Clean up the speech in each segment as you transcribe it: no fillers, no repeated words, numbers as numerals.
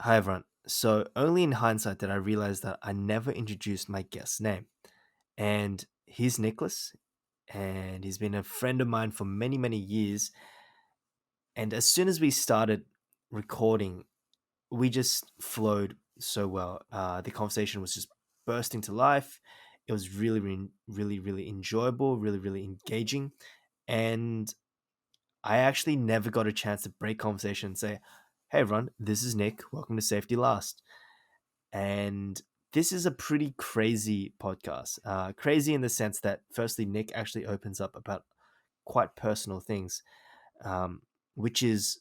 Hi, everyone. So, only in hindsight did I realize that I never introduced my guest's name. And he's Nicholas, and he's been a friend of mine for many, many years. And as soon as we started recording, we just flowed so well. The conversation was just bursting to life. It was really, really, really, really enjoyable, really, really engaging. And I actually never got a chance to break conversation and say, "Hey, everyone, this is Nick. Welcome to Safety Last." And this is a pretty crazy podcast. Crazy in the sense that, firstly, Nick actually opens up about quite personal things, um, which is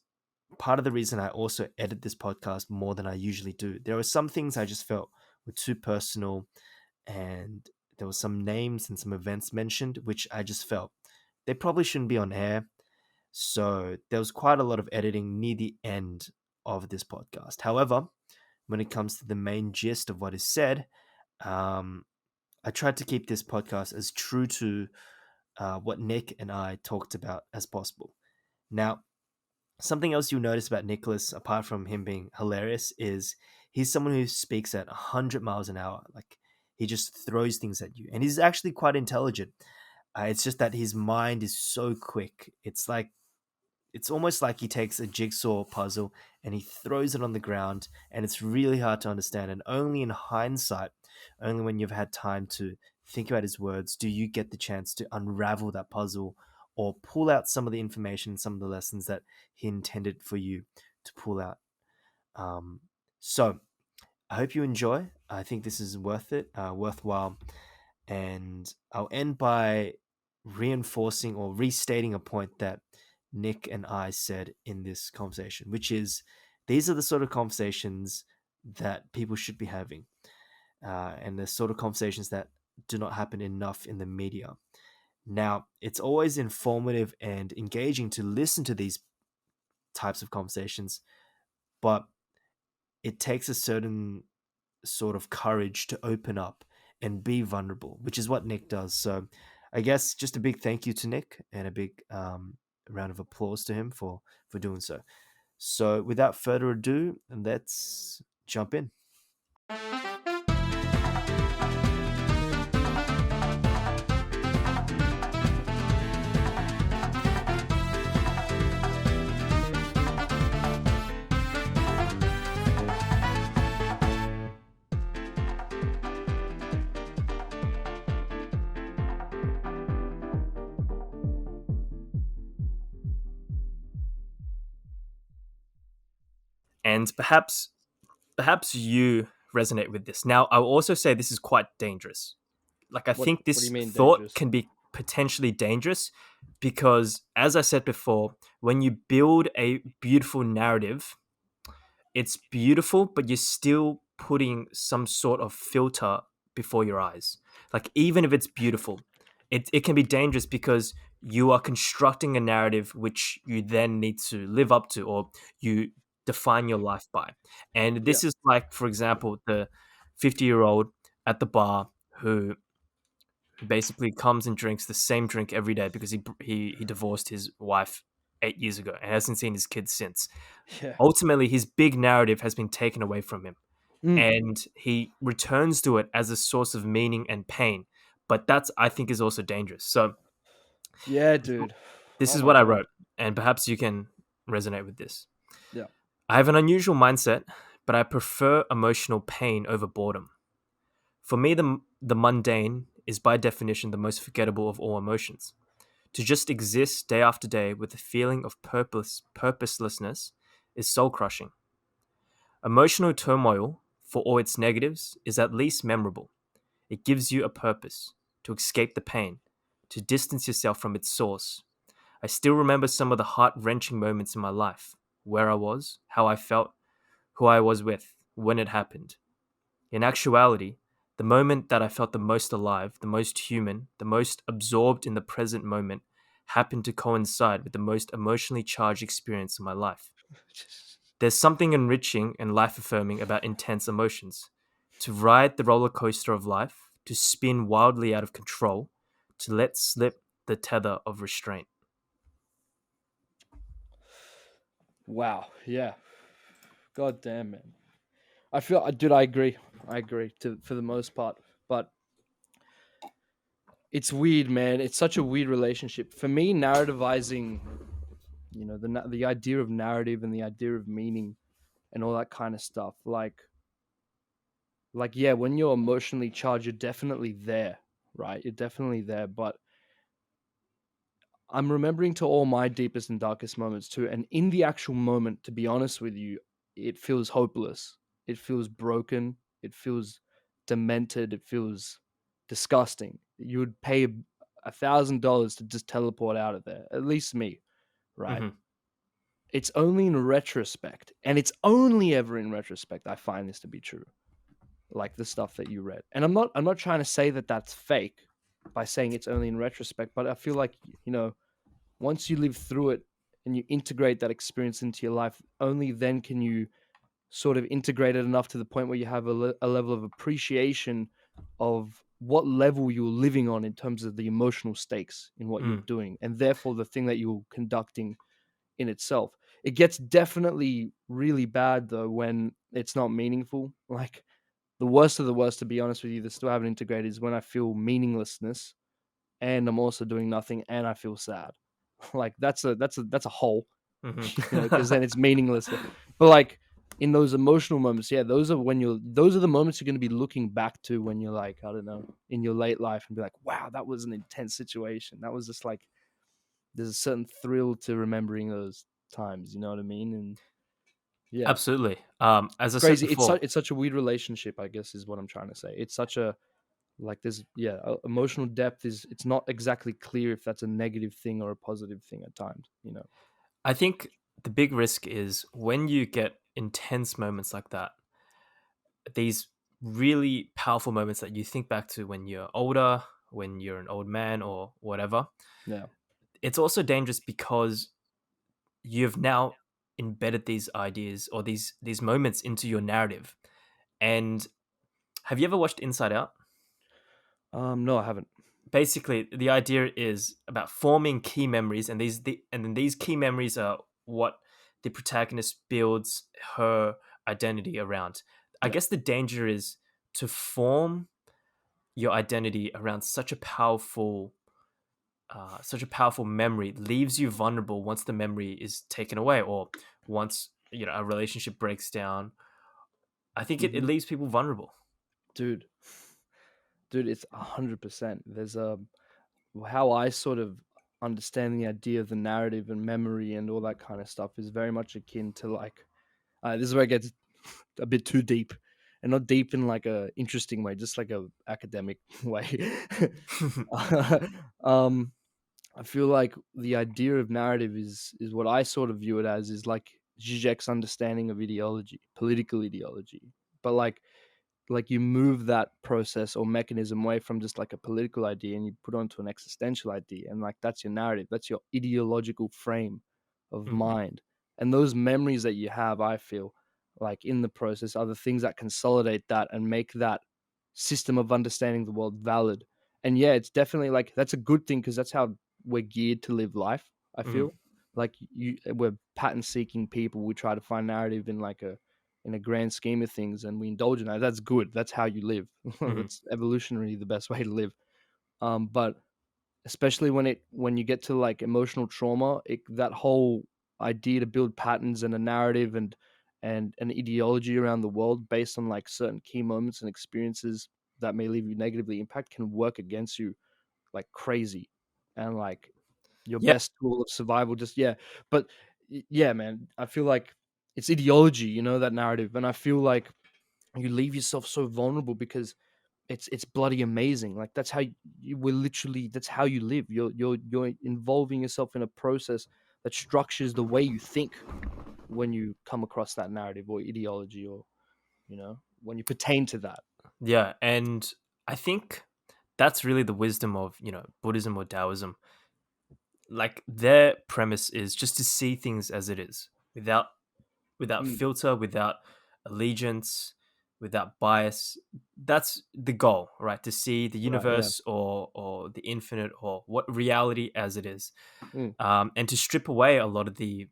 part of the reason I also edit this podcast more than I usually do. There were some things I just felt were too personal, and there were some names and some events mentioned which I just felt they probably shouldn't be on air. So there was quite a lot of editing near the end of this podcast. However, when it comes to the main gist of what is said, um, I tried to keep this podcast as true to what Nick and I talked about as possible. Now, something else you'll notice about Nicholas, apart from him being hilarious, is he's someone who speaks at 100 miles an hour. Like, he just throws things at you. And he's actually quite intelligent. It's just that his mind is so quick. It's almost like he takes a jigsaw puzzle and he throws it on the ground, and it's really hard to understand. And only in hindsight, only when you've had time to think about his words, do you get the chance to unravel that puzzle or pull out some of the information, some of the lessons that he intended for you to pull out. Um, so I hope you enjoy. I think this is worth it, worthwhile. And I'll end by reinforcing or restating a point that Nick and I said in this conversation, which is these are the sort of conversations that people should be having, and the sort of conversations that do not happen enough in the media. Now, it's always informative and engaging to listen to these types of conversations, but it takes a certain sort of courage to open up and be vulnerable, which is what Nick does. So, I guess just a big thank you to Nick and a big round of applause to him for doing so. So, without further ado, let's jump in. And perhaps you resonate with this. Now, I will also say this is quite dangerous. Like, I What think do you this mean thought dangerous? can be potentially dangerous because, as I said before, when you build a beautiful narrative, it's beautiful, but you're still putting some sort of filter before your eyes. Like, even if it's beautiful, it can be dangerous because you are constructing a narrative which you then need to live up to, or you define your life by. And Yeah. this is like, for example, the 50-year-old at the bar who basically comes and drinks the same drink every day because he divorced his wife 8 years ago and hasn't seen his kids since. Yeah. Ultimately, his big narrative has been taken away from him, Mm. and he returns to it as a source of meaning and pain. But that's, I think, is also dangerous. So Yeah, dude. this Oh is my what I god. wrote, and perhaps you can resonate with this. Yeah. I have an unusual mindset, but I prefer emotional pain over boredom. For me, the mundane is by definition the most forgettable of all emotions. To just exist day after day with a feeling of purposelessness is soul crushing. Emotional turmoil, for all its negatives, is at least memorable. It gives you a purpose to escape the pain, to distance yourself from its source. I still remember some of the heart wrenching moments in my life, where I was, how I felt, who I was with, when it happened. In actuality, the moment that I felt the most alive, the most human, the most absorbed in the present moment happened to coincide with the most emotionally charged experience of my life. There's something enriching and life affirming about intense emotions. To ride the roller coaster of life, to spin wildly out of control, to let slip the tether of restraint. Wow. Yeah. God damn, man. I feel, dude, I agree. I agree for the most part, but it's weird, man. It's such a weird relationship for me. Narrativizing, the idea of narrative and the idea of meaning and all that kind of stuff. Like yeah, when you're emotionally charged, you're definitely there, right? You're definitely there, but I'm remembering to all my deepest and darkest moments too. And in the actual moment, to be honest with you, it feels hopeless. It feels broken. It feels demented. It feels disgusting. You would pay $1,000 to just teleport out of there. At least me, right? Hmm. It's only in retrospect, and it's only ever in retrospect I find this to be true. Like the stuff that you read, and I'm not trying to say that that's fake by saying it's only in retrospect, but I feel like once you live through it and you integrate that experience into your life, only then can you sort of integrate it enough to the point where you have a level of appreciation of what level you're living on in terms of the emotional stakes in what you're Mm. doing, and therefore the thing that you're conducting in itself. It gets definitely really bad though when it's not meaningful. Like the worst of the worst, to be honest with you, that still haven't integrated is when I feel meaninglessness and I'm also doing nothing and I feel sad. Like that's a hole, because Hmm. then it's meaningless. But like in those emotional moments, yeah, those are the moments you're going to be looking back to when you're like, I don't know, in your late life and be like, wow, that was an intense situation. That was just like there's a certain thrill to remembering those times. You know what I mean? And yeah, Absolutely. As it's I said crazy. It's before, it's such a weird relationship, I guess, is what I'm trying to say. It's such a like there's yeah emotional depth is it's not exactly clear if that's a negative thing or a positive thing at times. I think the big risk is when you get intense moments like that, these really powerful moments that you think back to when you're older, when you're an old man or whatever. Yeah. It's also dangerous because you've now embedded these ideas or these moments into your narrative. And have you ever watched Inside Out? No, I haven't. Basically, the idea is about forming key memories, and and then these key memories are what the protagonist builds her identity around. I Yeah. guess the danger is to form your identity around such a powerful memory leaves you vulnerable once the memory is taken away, or once a relationship breaks down. I think it Hmm. leaves people vulnerable. Dude, dude, it's 100%. There's a how I sort of understand the idea of the narrative and memory and all that kind of stuff is very much akin to like this is where it gets a bit too deep, and not deep in like a interesting way, just like a academic way. um, I feel like the idea of narrative is what I sort of view it as is like Zizek's understanding of ideology, political ideology, but like you move that process or mechanism away from just like a political idea and you put onto an existential idea, and like that's your narrative, that's your ideological frame of Mhm. mind. And those memories that you have, I feel like in the process are the things that consolidate that and make that system of understanding the world valid. And yeah, it's definitely like that's a good thing because that's how we're geared to live life. I Mhm. feel like we're pattern seeking people. We try to find narrative in like a in a grand scheme of things, and we indulge in that. That's good. That's how you live. Mhm. That's evolutionarily the best way to live. But especially when you get to like emotional trauma, that whole idea to build patterns and a narrative and an ideology around the world based on like certain key moments and experiences that may leave you negatively impact can work against you like crazy, and like your Yeah, best tool of survival just yeah. But yeah, man, I feel like it's ideology, that narrative, and I feel like you leave yourself so vulnerable because it's bloody amazing. Like that's how you will literally that's how you live. You're involving yourself in a process that structures the way you think when you come across that narrative or ideology, or when you pertain to that. yeah, and I think that's really the wisdom of Buddhism or Taoism. Like their premise is just to see things as it is, without Mm, filter, without allegiance, without bias. That's the goal, right? To see the right, yeah. universe or the infinite or what reality as it is, Mm, and to strip away a lot of the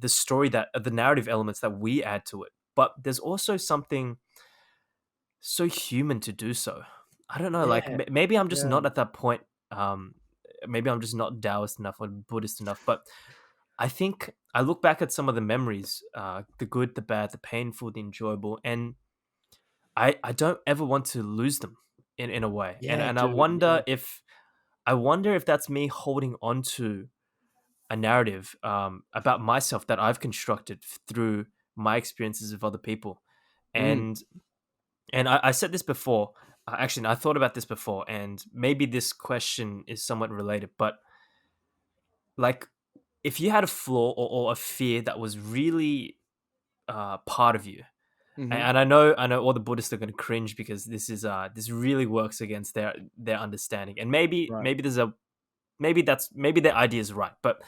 story, that the narrative elements that we add to it. but there's also something so human to do so. I don't know, like Yeah, maybe I'm just yeah. not at that point. Um, Maybe I'm just not Taoist enough or Buddhist enough. But I think I look back at some of the memories, the good, the bad, the painful, the enjoyable, and I don't ever want to lose them in a way. Yeah, And dude. Yeah. I wonder if that's me holding on to a narrative about myself that I've constructed through my experiences of other people. Mm, And I said this before. Actually, I thought about this before, and maybe this question is somewhat related. But like, if you had a flaw or a fear that was really part of you, mm-hmm. and I know all the Buddhists are going to cringe because this really works against their understanding, and Right. maybe their idea is right, but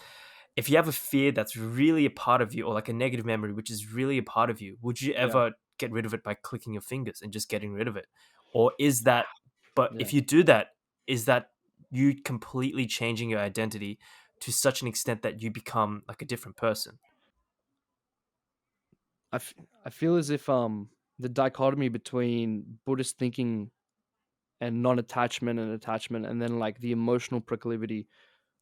if you have a fear that's really a part of you, or like a negative memory which is really a part of you, would you Yeah. ever get rid of it by clicking your fingers and just getting rid of it? Or is that, but Yeah. if you do that, is that you completely changing your identity to such an extent that you become like a different person? I, f- I feel as if the dichotomy between Buddhist thinking and non-attachment and attachment, and then like the emotional proclivity,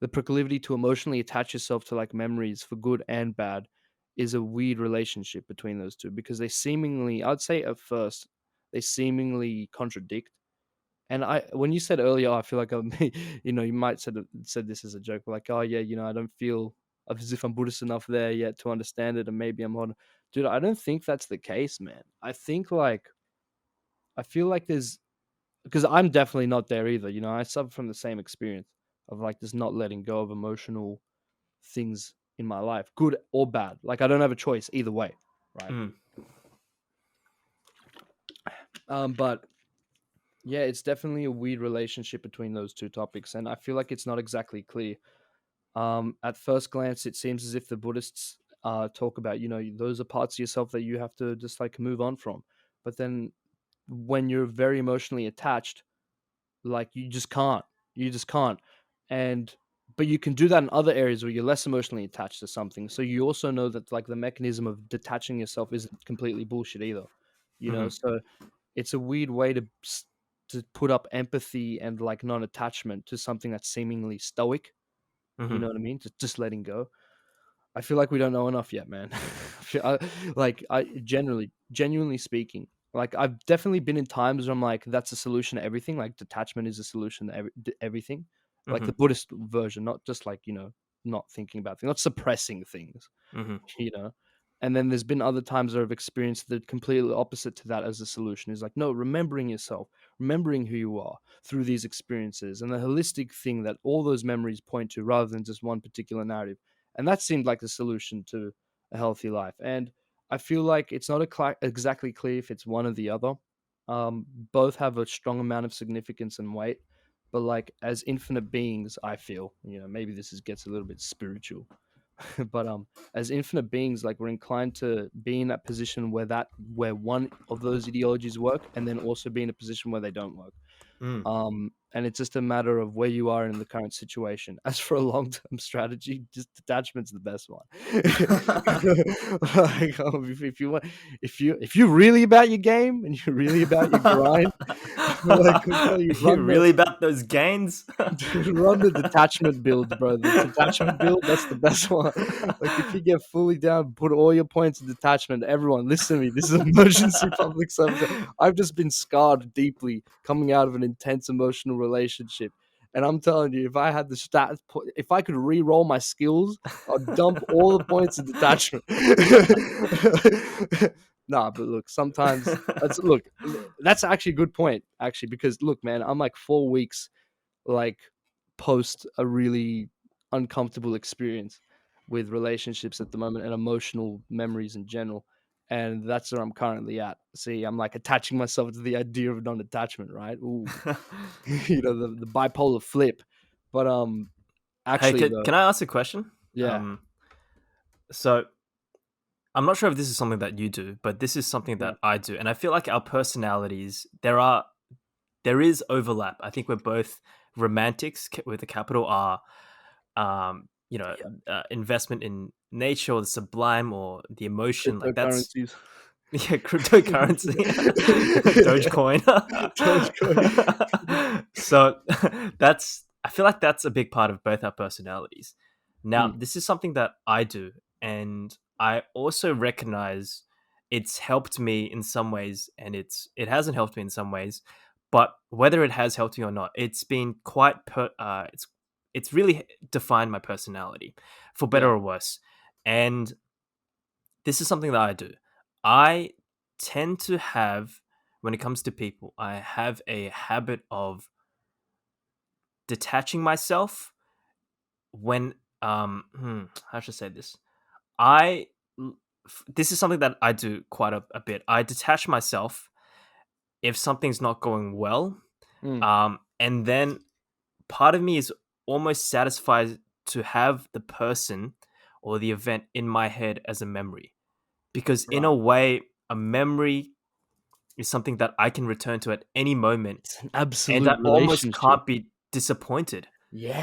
the proclivity to emotionally attach yourself to like memories for good and bad, is a weird relationship between those two, because they seemingly, I'd say at first, they seemingly contradict. And when you said earlier, I feel like you might said this as a joke, but like, oh yeah, I don't feel as if I'm Buddhist enough there yet to understand it, and maybe I'm on. Dude, I don't think that's the case, man. I think like I feel like there's because I'm definitely not there either. I suffer from the same experience of like just not letting go of emotional things in my life, good or bad. Like I don't have a choice either way, right? Mm, But yeah, it's definitely a weird relationship between those two topics, and I feel like it's not exactly clear. At first glance, it seems as if the Buddhists talk about, those are parts of yourself that you have to just like move on from. But then when you're very emotionally attached, like you just can't. And but you can do that in other areas where you're less emotionally attached to something. So you also know that like the mechanism of detaching yourself isn't completely bullshit either. hmm So it's a weird way to put up empathy and like non-attachment to something that's seemingly stoic. You hmm know what I mean? Just letting go. I feel like we don't know enough yet, man. I genuinely speaking, like I've definitely been in times where I'm like, that's a solution to everything. Like detachment is a solution to everything. Like hmm the Buddhist version, not just like not thinking about things, not suppressing things, hmm you know. And then there's been other times where I've experienced the completely opposite to that as a solution. Is like, no, remembering yourself, remembering who you are through these experiences, and the holistic thing that all those memories point to, rather than just one particular narrative. And that seemed like the solution to a healthy life. And I feel like it's not exactly clear if it's one or the other. Both have a strong amount of significance and weight, but like as infinite beings, I feel maybe gets a little bit spiritual. But as infinite beings, like we're inclined to be in that position where one of those ideologies work, and then also be in a position where they don't work. mm. And it's just a matter of where you are in the current situation. As for a long-term strategy, just detachment's the best one. Like, if you want, if you're really about your game and you're really about your grind, like I'm telling you, You really about those gains? run the detachment build, bro. The detachment build, that's the best one. Like if you get fully down, put all your points in detachment. Everyone, listen to me. This is emergency public service. I've just been scarred deeply coming out of an intense emotional relationship. And I'm telling you, if I had the stats, if I could re-roll my skills, I'd dump all the points in detachment. Nah, but look, sometimes that's actually a good point, actually, because look, man, I'm like 4 weeks like post a really uncomfortable experience with relationships at the moment and emotional memories in general. And that's where I'm currently at. See, I'm like attaching myself to the idea of non-attachment, right? Ooh, the bipolar flip. But Hey, actually though, can I ask a question? yeah, So I'm not sure if this is something that you do, but this is something yeah, that I do, and I feel like our personalities there is overlap. I think we're both romantics with a capital R. You know, yeah, investment in nature or the sublime or the emotion, like that's cryptocurrencies. Yeah, cryptocurrency, Dogecoin. Dogecoin. So that's I feel like that's a big part of both our personalities. Now, Mm, this is something that I do, and I also recognize it's helped me in some ways, and it hasn't helped me in some ways. But whether it has helped me or not, it's been it's really defined my personality, for better yeah. or worse. And this is something that I do. I tend to have, when it comes to people, I have a habit of detaching myself when, how should I say this? I, this is something that I do quite a bit. I detach myself if something's not going well. Mm, And then part of me is almost satisfied to have the person or the event in my head as a memory. Because in a right. way, a memory is something that I can return to at any moment, It's an and absolute I almost relationship. can't be disappointed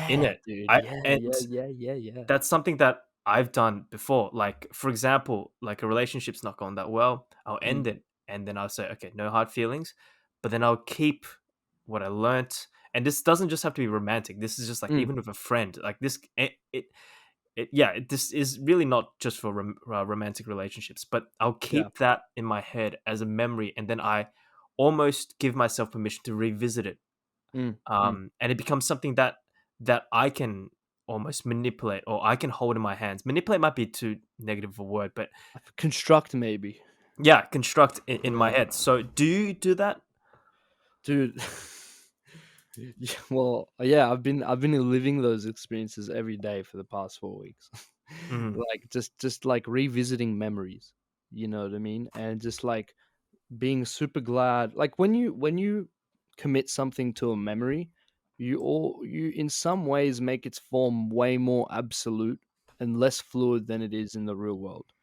in Yeah, it. dude. I Yeah, and yeah, yeah, yeah, yeah. that's something that I've done before. Like, for example, like a relationship's not going that well, I'll Mm, end it, and then I'll say, "Okay, no hard feelings," but then I'll keep what I learnt, and this doesn't just have to be romantic. This is just like mm, even with a friend. Like this, this is really not just for romantic relationships, but I'll yeah. keep that in my head as a memory, and then I almost give myself permission to revisit it, Mm, mm. and it becomes something that I can almost manipulate, or I can hold in my hands. Manipulate might be too negative of a word, but Construct maybe. yeah, construct in my Yeah. head. So do you do that? Dude. Yeah, well, yeah, I've been living those experiences every day for the past 4 weeks. Hmm. Like just like revisiting memories, you know what I mean? And just like being super glad like when you commit something to a memory, you in some ways make its form way more absolute and less fluid than it is in the real world.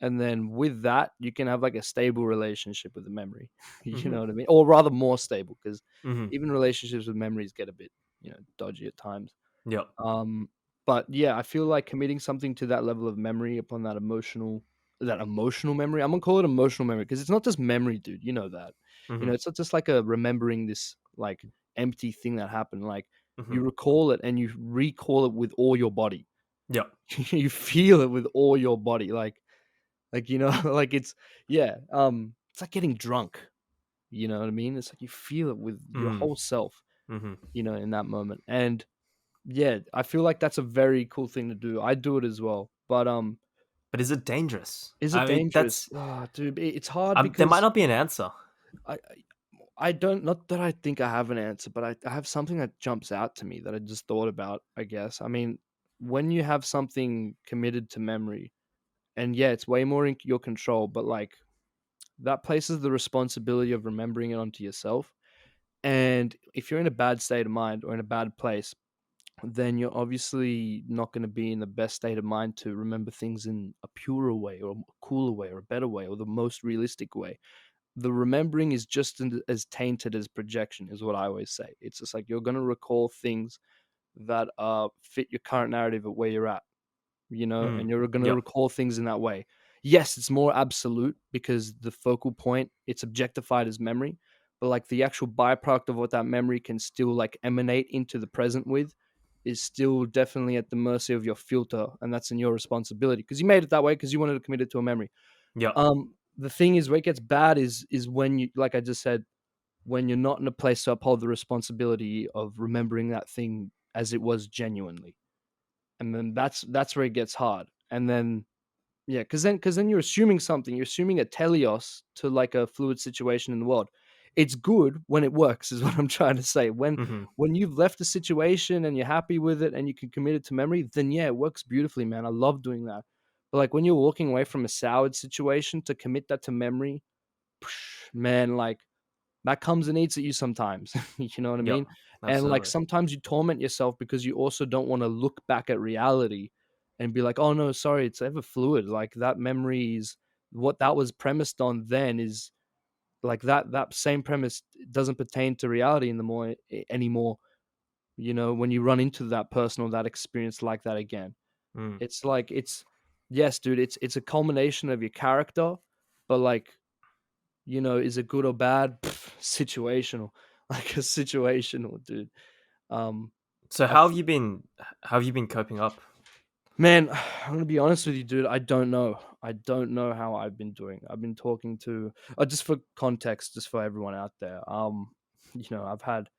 And then with that, you can have like a stable relationship with the memory. You Hmm. know what I mean? Or rather more stable, because Hmm. even relationships with memories get a bit, dodgy at times. Yep. Um, but yeah, I feel like committing something to that level of memory upon that emotional memory. I'm gonna call it emotional memory because it's not just memory, dude. You know that. Hmm. It's not just like a remembering this like empty thing that happened. Like Hmm. you recall it and you recall it with all your body. Yep. You feel it with all your body. Like, like yeah, it's like getting drunk, you know what I mean? It's like you feel it with your Mm. whole self, Hmm. in that moment. And yeah, I feel like that's a very cool thing to do. I do it as well. But But is it dangerous? is it I mean, dangerous? Ah, dude, it's hard there might because not be an answer. I I don't, not that I think I have an answer, but I have something that jumps out to me that I just thought about, I guess. I mean, when you have something committed to memory, and yeah, it's way more in your control, but like that places the responsibility of remembering it onto yourself. And if you're in a bad state of mind or in a bad place, then you're obviously not going to be in the best state of mind to remember things in a purer way or a cooler way or a better way or the most realistic way. The remembering is just as tainted as projection, is what I always say. It's just like you're going to recall things that fit your current narrative at where you're at, Mm. and you're going to Yep. recall things in that way. Yes, it's more absolute because the focal point, it's objectified as memory, but like the actual byproduct of what that memory can still like emanate into the present with is still definitely at the mercy of your filter, and that's in your responsibility because you made it that way because you wanted to commit it to a memory. Yep. The thing is, where it gets bad is when you, like I just said, when you're not in a place to uphold the responsibility of remembering that thing as it was genuinely, and then that's where it gets hard. And then yeah, because then you're assuming something. You're assuming a teleos to like a fluid situation in the world. It's good when it works, is what I'm trying to say. When Hmm. when you've left a situation and you're happy with it and you can commit it to memory, then yeah, it works beautifully, man. I love doing that. But like when you're walking away from a soured situation to commit that to memory, man, like that comes and eats at you sometimes. You know what I Yep. mean? And like Absolutely. sometimes you torment yourself because you also don't want to look back at reality and be like, oh no, sorry, it's ever fluid. Like that memory is what that was premised on then is like that same premise doesn't pertain to reality in the more anymore, when you run into that person or that experience like that again. Mm. It's like it's yes, dude, it's a culmination of your character, but like is it good or bad? Situational, like a situational, dude. Um, So I f- how have you been coping up? Man, I'm gonna be honest with you, dude. I don't know. I don't know how I've been doing. I've been talking to, just for context, just for everyone out there. I've had,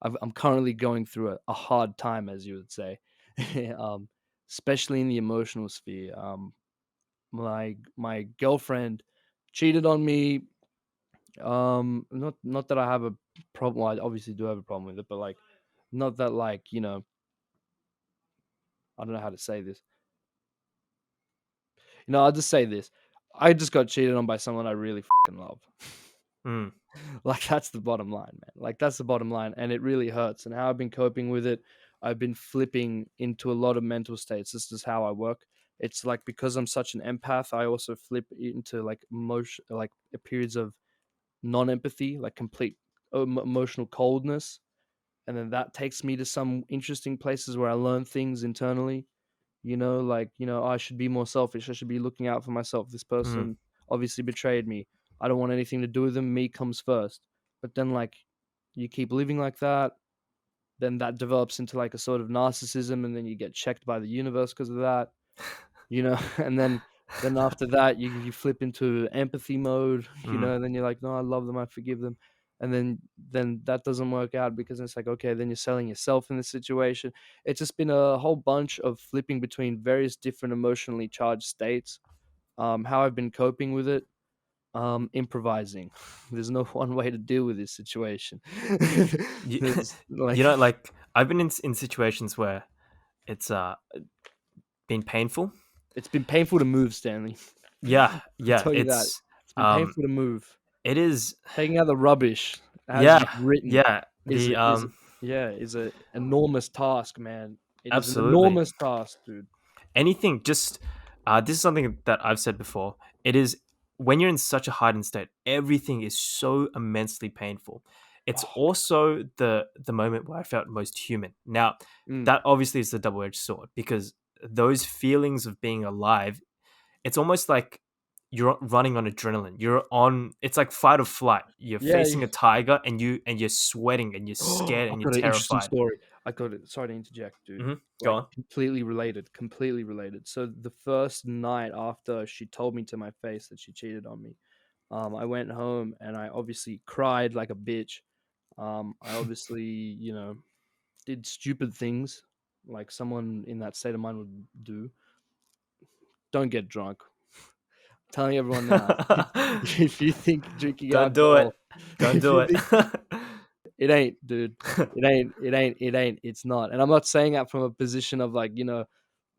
I'm currently going through a hard time, as you would say, um, especially in the emotional sphere. My girlfriend cheated on me. Not that I have a problem. Well, I obviously do have a problem with it, but like, not that, like, I don't know how to say this. I'll just say this. I just got cheated on by someone I really fucking love. Mm, Like, that's the bottom line, man. Like, that's the bottom line, and it really hurts. And how I've been coping with it, I've been flipping into a lot of mental states. This is how I work. It's like, because I'm such an empath, I also flip into like emotion, like periods of non-empathy, like complete emotional coldness, and then that takes me to some interesting places where I learn things internally. Like, I should be more selfish. I should be looking out for myself. This mm, person obviously betrayed me. I don't want anything to do with them. Me comes first. But then, like, you keep living like that, then that develops into like a sort of narcissism, and then you get checked by the universe because of that. And then after that, you flip into empathy mode. mm. And then you're like, no, I love them, I forgive them. And then that doesn't work out, because it's like, okay, then you're selling yourself in this situation. It's just been a whole bunch of flipping between various different emotionally charged states. How I've been coping with it, improvising. There's no one way to deal with this situation. You, There's you like, know, like I've been in situations where it's been painful. it's been painful to move, Stanley. Yeah, I'll yeah, tell you that. It's been um painful to move. it is. Taking out the rubbish as Yeah, you've written yeah, is the is a enormous task, man. It is an absolutely. enormous task, dude. Anything, just this is something that I've said before. It is when you're in such a heightened state, everything is so immensely painful. It's Oh, also the moment where I felt most human. Now, mm, that obviously is the double-edged sword, because those feelings of being alive, it's almost like you're running on adrenaline. It's like fight or flight. You're yeah. facing a tiger, and you're sweating, and you're scared, I've and you're got an interesting terrified. story. I got it. Sorry to interject, dude. Go Like, on. completely related. Completely related. So the first night after she told me to my face that she cheated on me, I went home and I obviously cried like a bitch. I obviously, did stupid things like someone in that state of mind would do. Don't get drunk. Telling everyone now, if you think drinking Don't do it. alcohol, Don't if do you it. think it ain't, dude, it ain't. It's not. And I'm not saying that from a position of like,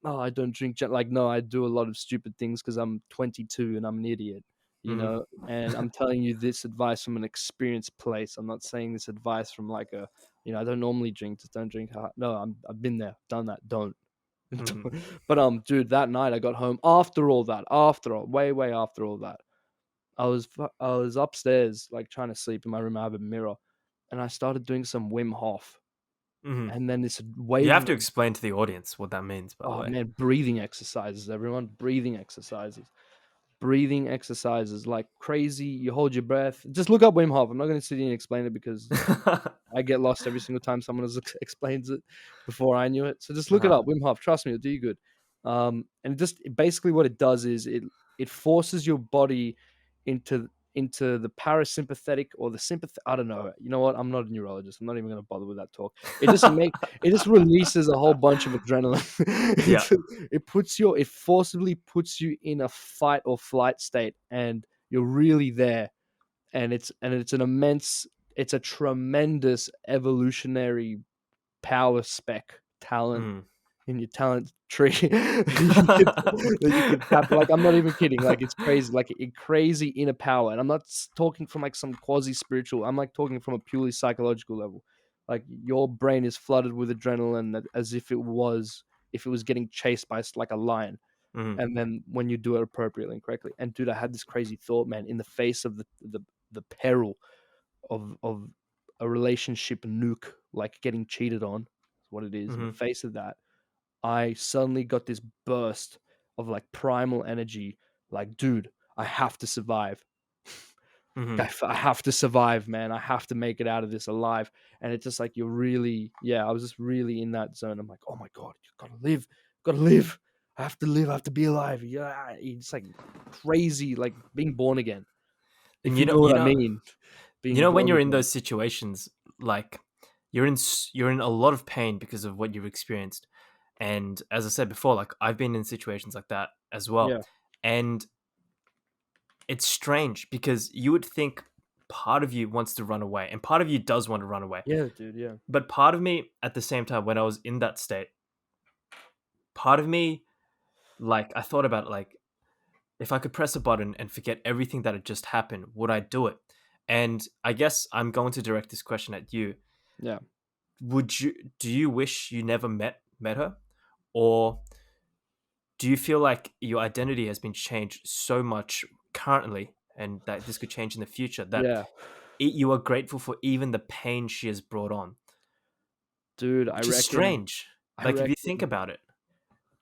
oh, I don't drink. Like, no, I do a lot of stupid things because I'm 22 and I'm an idiot, Mhm. And I'm telling you this advice from an experienced place. I'm not saying this advice from like I don't normally drink. Just don't drink. No, I've been there, done that. Don't. Mhm. But dude, that night I got home after all that, after all, way after all that. I was upstairs like trying to sleep in my room. I have a mirror, and I started doing some Wim Hof, Mhm. and then this You wave have of, to explain to the audience what that means, by the oh way. man, breathing exercises. Everyone, breathing exercises like crazy. You hold your breath. Just look up Wim Hof. I'm not going to sit here and explain it because I get lost every single time someone explains it before I knew it. So just look it Uh-huh. up, Wim Hof. Trust me, it'll do you good. And just basically what it does is it forces your body into the parasympathetic or the sympath. I don't know. You know what? I'm not a neurologist. I'm not even going to bother with that talk. It just releases a whole bunch of adrenaline. Yeah. It forcibly puts you in a fight or flight state, and you're really there. And it's a tremendous evolutionary power spec talent Mm. in your talent tree that you could tap. Like, I'm not even kidding. Like, it's crazy. Like, a crazy inner power. And I'm not talking from like some quasi spiritual. I'm like talking from a purely psychological level. Like, your brain is flooded with adrenaline as if it was getting chased by like a lion. Mhm. And then when you do it appropriately and correctly. And dude, I had this crazy thought, man, in the face of the peril of a relationship nuke, like getting cheated on, is what it is. In the Mhm. face of that, I suddenly got this burst of like primal energy, like, dude, I have to survive. Mhm. I have to survive, man. I have to make it out of this alive. And it's just like you're really, yeah, I was just really in that zone. I'm like, oh my God, you gotta live, gotta live. I have to live, I have to be alive. Yeah, it's like crazy, like being born again. And If you know what I mean, being when born you're in again. those situations, like you're in a lot of pain because of what you've experienced. And as I said before, like I've been in situations like that as well. Yeah, And it's strange because you would think part of you wants to run away and part of you does want to run away. yeah, dude, yeah, But part of me at the same time when I was in that state, part of me like I thought about like if I could press a button and forget everything that had just happened, would I do it? And I guess I'm going to direct this question at you. yeah. Would you do you wish you never met her? Or do you feel like your identity has been changed so much currently and that this could change in the future that Yeah, you are grateful for even the pain she has brought on? dude, Which is strange. I Like if you think reckon, about it.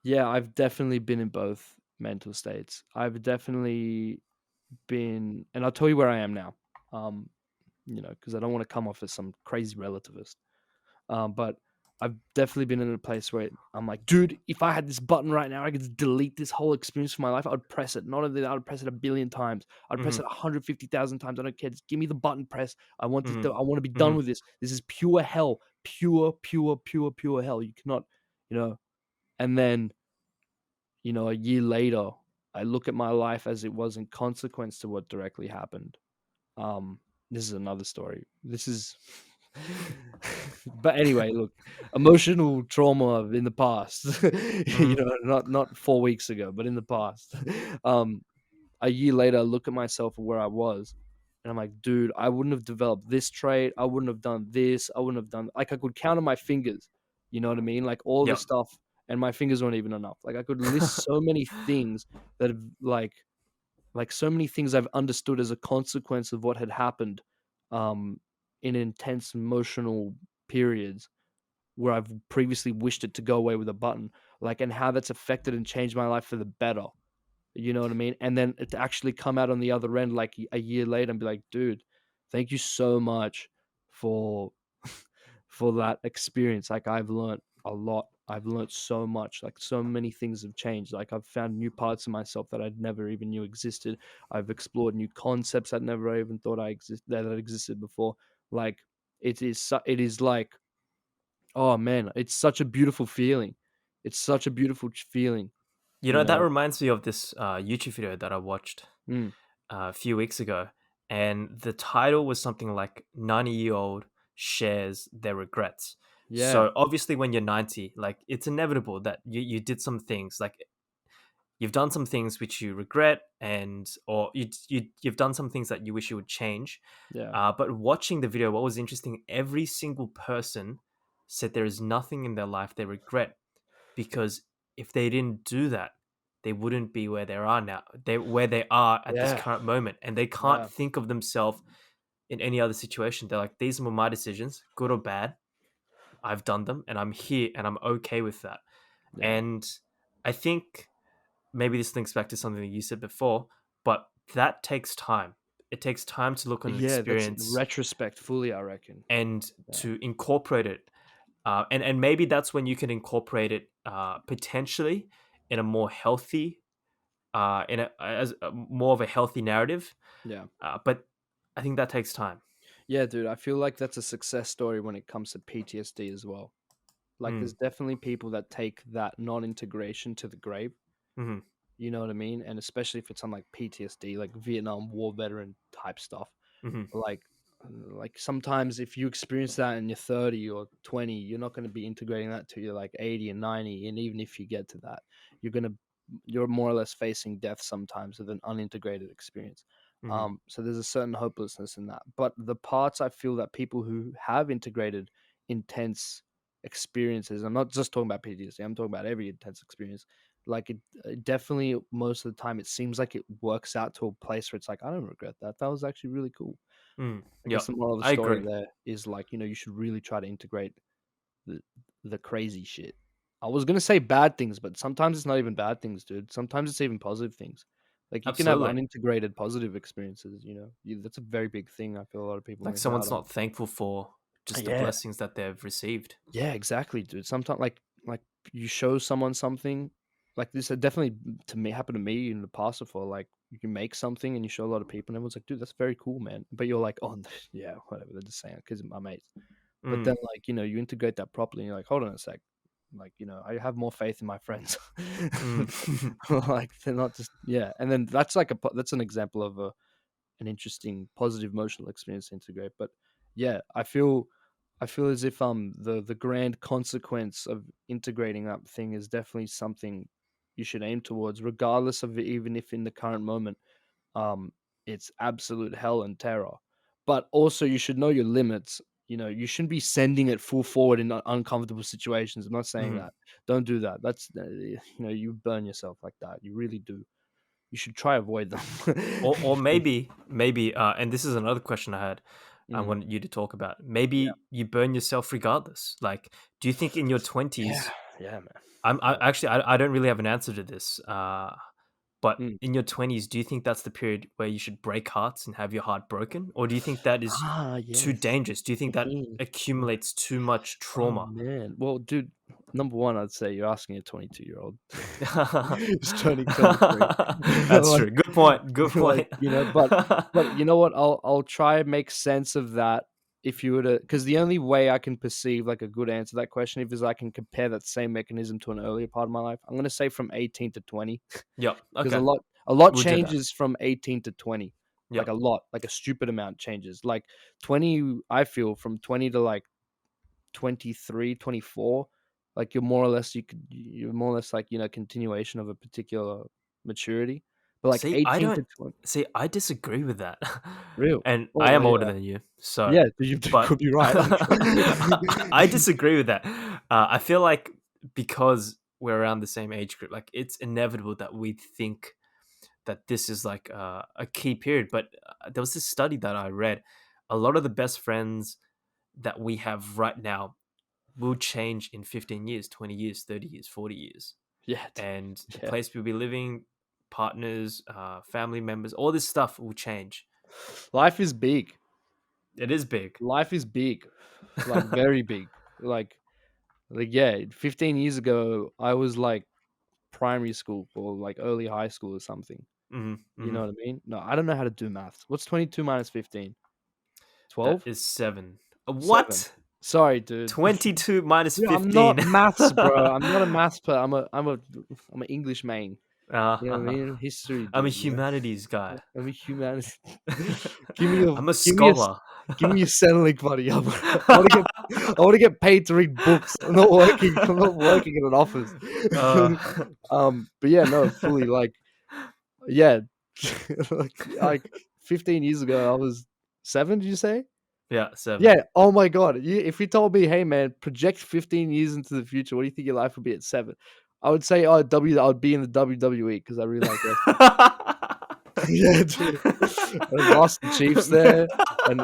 yeah, I've definitely been in both mental states. I've definitely been, and I'll tell you where I am now. Um, because I don't want to come off as some crazy relativist. But I've definitely been in a place where I'm like, dude, if I had this button right now, I could just delete this whole experience from my life. I would press it. Not only that, I would press it a billion times. I'd press Hmm. it 150,000 times. I don't care. Just give me the button press. I want Hmm. I want to be Hmm. done with this. This is pure hell. Pure, pure, pure, pure hell. You cannot, you know. And then, a year later, I look at my life as it was in consequence to what directly happened. Um, this is another story. This is but anyway, look, emotional trauma in the past, Hmm. not 4 weeks ago, but in the past. Um, a year later, I look at myself and where I was, and I'm like, dude, I wouldn't have developed this trait. I wouldn't have done this. I wouldn't have done like I could count on my fingers. You know what I mean? Like all the Yep. stuff, and my fingers weren't even enough. Like I could list so many things that have like so many things I've understood as a consequence of what had happened um, in intense emotional periods where I've previously wished it to go away with a button, like, and how that's affected and changed my life for the better. You know what I mean? And then to actually come out on the other end like a year later and be like, dude, thank you so much for for that experience. Like I've learned a lot. I've learned so much. Like so many things have changed. Like I've found new parts of myself that I'd never even knew existed. I've explored new concepts that never even thought that existed before. Like it is like, oh man, it's such a beautiful feeling. It's such a beautiful feeling, You you know, that know. reminds me of this YouTube video that I watched Mm, a few weeks ago. And the title was something like 90-year-old shares their regrets. yeah, So obviously when you're 90, like it's inevitable that you did some things like you've done some things which you regret and or you've done some things that you wish you would change. yeah, But watching the video, what was interesting, every single person said there is nothing in their life they regret because if they didn't do that, they wouldn't be where they are now. They where they are at this yeah, current moment, and they can't yeah, think of themselves in any other situation. They're like, these were my decisions, good or bad. I've done them, and I'm here, and I'm okay with that. yeah. And I think maybe this links back to something that you said before, but that takes time. It takes time to look on an Yeah, that's experience retrospect fully, I reckon. and Yeah. to incorporate it. And maybe that's when you can incorporate it potentially in a more healthy, in a as a, more of a healthy narrative. Yeah. But I think that takes time. Yeah, dude, I feel like that's a success story when it comes to PTSD as well. Like, Mm. there's definitely people that take that non-integration to the grave. Hmm. You know what I mean? And especially if it's on like PTSD, like Vietnam War veteran type stuff. Hmm. Like, like sometimes if you experience that in your 30 or 20, you're not going to be integrating that to your like 80 and 90. And even if you get to that, you're more or less facing death sometimes with an unintegrated experience. Hmm. So there's a certain hopelessness in that. But the parts I feel that people who have integrated intense experiences, I'm not just talking about PTSD, I'm talking about every intense experience. Like it definitely most of the time it seems like it works out to a place where it's like I don't regret that. That was actually really cool. Mm. I Yeah, guess the moral of the I story agree. there is like, you should really try to integrate the the crazy shit. I was gonna say bad things, but sometimes it's not even bad things, dude. Sometimes it's even positive things. Like you can have Absolutely. unintegrated positive experiences. That's a very big thing. I feel a lot of people Like miss out someone's on. not thankful for just the Yeah, blessings that they've received. yeah, exactly, dude. Sometimes, like you show someone something, like this had definitely to me happened to me in the past before. Like you can make something and you show a lot of people, and everyone's like, "Dude, that's very cool, man." But you're like, "Oh, yeah, whatever." They're just saying it because my mates. But Mm. then, like you integrate that properly, and you're like, "Hold on a sec." Like I have more faith in my friends. Mm. Like they're not just yeah. And then that's like that's an example of an interesting positive emotional experience to integrate. But yeah, I feel as if the grand consequence of integrating that thing is definitely something you should aim towards, regardless of it, even if in the current moment um it's absolute hell and terror. But also you should know your limits. You shouldn't be sending it full forward in uncomfortable situations. I'm not saying Mhm. that. Don't do that. That's you burn yourself like that. You really do. You should try avoid them. Or maybe, and this is another question I had. I Mm. wanted you to talk about. Yeah. Maybe you burn yourself regardless. Like, do you think in your Yeah. twenties? Yeah, man. I Yeah. actually I don't really have an answer to this. But Mm. in your 20s, do you think that's the period where you should break hearts and have your heart broken? Or do you think that is too Yes. dangerous? Do you think that Mhm. Mm. accumulates too much Oh, trauma? man. Well, dude, number 1, I'd say you're asking a 22-year-old. He's turning 23. That's Like true. Good point. Good like, point. but you know what? I'll try and make sense of that if you were to, because the only way I can perceive like a good answer to that question if is I can compare that same mechanism to an earlier part of my life. I'm gonna say from 18 to 20, Yep. because a Okay. lot We'll do that. changes from 18 to 20. Like Yep. a lot, like a stupid amount changes. Like 20, I feel from 20 to like 23, 24, like you're more or less like, continuation of a particular maturity. But like See, I 18 don't to 20, see. I disagree with that, real. and I Oh am older yeah. than you. So, Yeah, you but could be right. Like, I disagree with that. I feel like because we're around the same age group, like it's inevitable that we think that this is like a key period. But there was this study that I read. A lot of the best friends that we have right now will change in 15 years, 20 years, 30 years, 40 years. yeah, And the yeah. place we'll be living, partners, family members, all this stuff will change. Life is big. It is big. Life is big, like very big. Like, yeah. 15 years ago, I was like primary school or like early high school or something. Hmm. You Hmm. know what I mean? No, I don't know how to do maths. What's 22 minus 15? That 12? is 7. 7. What? Sorry, dude. 22 minus Dude, I'm 15. not maths, bro. I'm not a maths player. I'm an English main. You know what I Uh, mean? History, I'm a dude. humanities guy. I'm a humanist. give me a I'm a give me a scholar. give me a Centrelink, buddy. I want to get I want to get paid to read books. I'm not working. I'm not working in an office. uh, But yeah, no, fully like yeah, like 15 years ago, I was 7. Did you say? yeah, 7. Yeah. Oh my god. If you told me, hey man, project 15 years into the future, what do you think your life would be at 7? I would say, I would be in the WWE because I really like wrestling. Yeah, dude. And Master Chief's there, and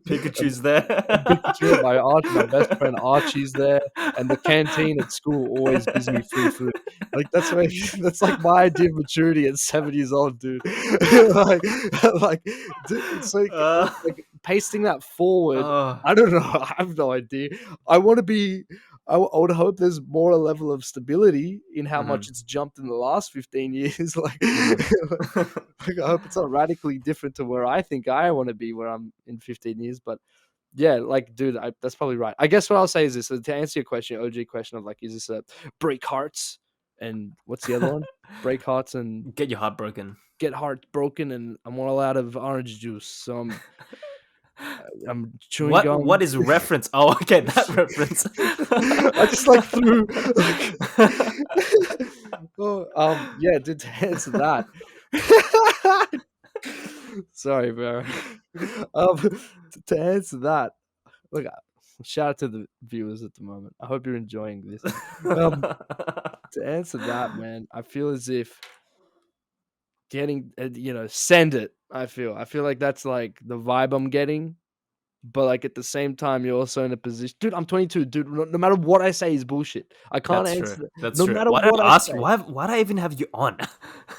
Pikachu's there. Pikachu, my best friend Archie's there, and the canteen at school always gives me free food. Like that's my, that's like my idea of maturity at 7 years old, dude. like, like, it's like, uh, like pasting that forward. uh, I don't know. I have no idea. I want to be. I would hope there's more a level of stability in how much mhm, it's jumped in the last 15 years. Like, mhm. like, I hope it's not radically different to where I think I want to be where I'm in 15 years. But yeah, like, dude, that's probably right. I guess what I'll say is this, to answer your question, OG question of like, is this a break hearts? And what's the other one? Break hearts and Get your heart broken. get heart broken. And I'm all out of orange juice. So I'm chewing What gum. is reference? Oh, okay, that reference. I just like threw like oh, yeah, did to answer that. Sorry, bro. To answer that, look, shout out to the viewers at the moment. I hope you're enjoying this. Um, to answer that, man, I feel as if getting, send it. I feel like that's like the vibe I'm getting. but like at the same time, you're also in a position, dude. I'm 22, dude. No matter what I say is bullshit. I can't That's true. answer. That's No true. matter Why do what I I ask you? say. Why do I even have you on?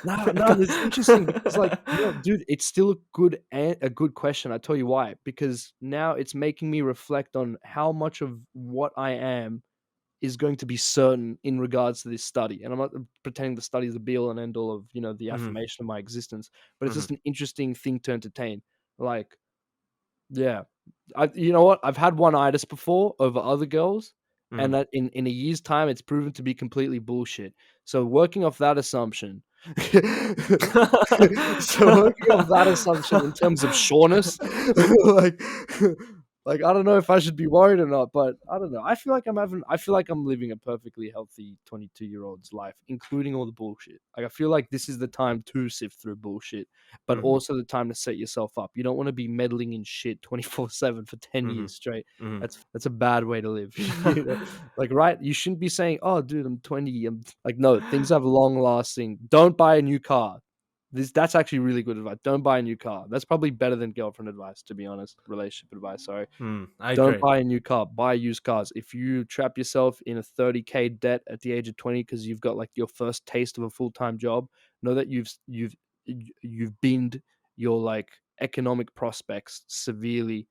No, no, it's interesting because, like, dude, it's still a good question. I tell you why. Because now it's making me reflect on how much of what I am is going to be certain in regards to this study. And I'm not pretending the study is the be all and end all of, the Mhm, affirmation of my existence, but it's mhm, just an interesting thing to entertain. Like, yeah, you know what? I've had one-itis before over other girls, and mhm. that in a year's time, it's proven to be completely bullshit. So working off that assumption, in terms of sureness, like, like I don't know if I should be worried or not, but I don't know. I feel like I'm living a perfectly healthy 22-year-old's life, including all the bullshit. Like I feel like this is the time to sift through bullshit, but Mhm, also the time to set yourself up. You don't want to be meddling in shit 24/7 for 10 mhm, years straight. mhm. That's a bad way to live. Like, right? You shouldn't be saying, "Oh, dude, I'm 20." Like, no, things have long lasting. Don't buy a new car. That's actually really good advice. Don't buy a new car. That's probably better than girlfriend advice, to be honest. Relationship advice, sorry. I Don't agree. buy a new car. Buy used cars. If you trap yourself in a 30K debt at the age of 20 because you've got like your first taste of a full-time job, know that you've binned your like economic prospects severely.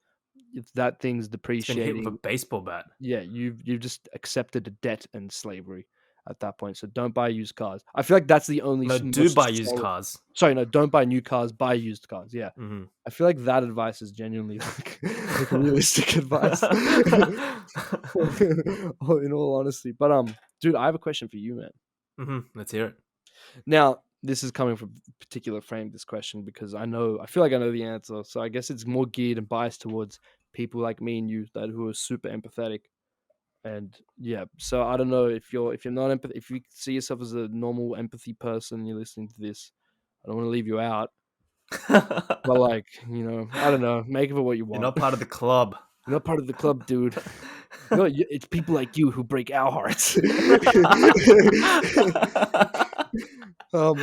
If that thing's It's been hit with a depreciating, baseball bat. yeah, you've just accepted a debt and slavery at that point. So don't buy used cars. I feel like that's the only No, do buy most used solid. cars. Sorry, no, don't buy new cars. Buy used cars. Yeah, Mhm. I feel like that advice is genuinely like realistic advice. In all honesty, but dude, I have a question for you, man. Let's hear it. Now, this is coming from a particular frame, this question, because I feel like I know the answer. So I guess it's more geared and biased towards people like me and you that who are super empathetic. And yeah, so I don't know if you're not if you see yourself as a normal empathy person, you're listening to this. I don't want to leave you out, but like I don't know, make of it what you You're want. not part of the club. You're not part of the club, dude. It's people like you who break our hearts. um,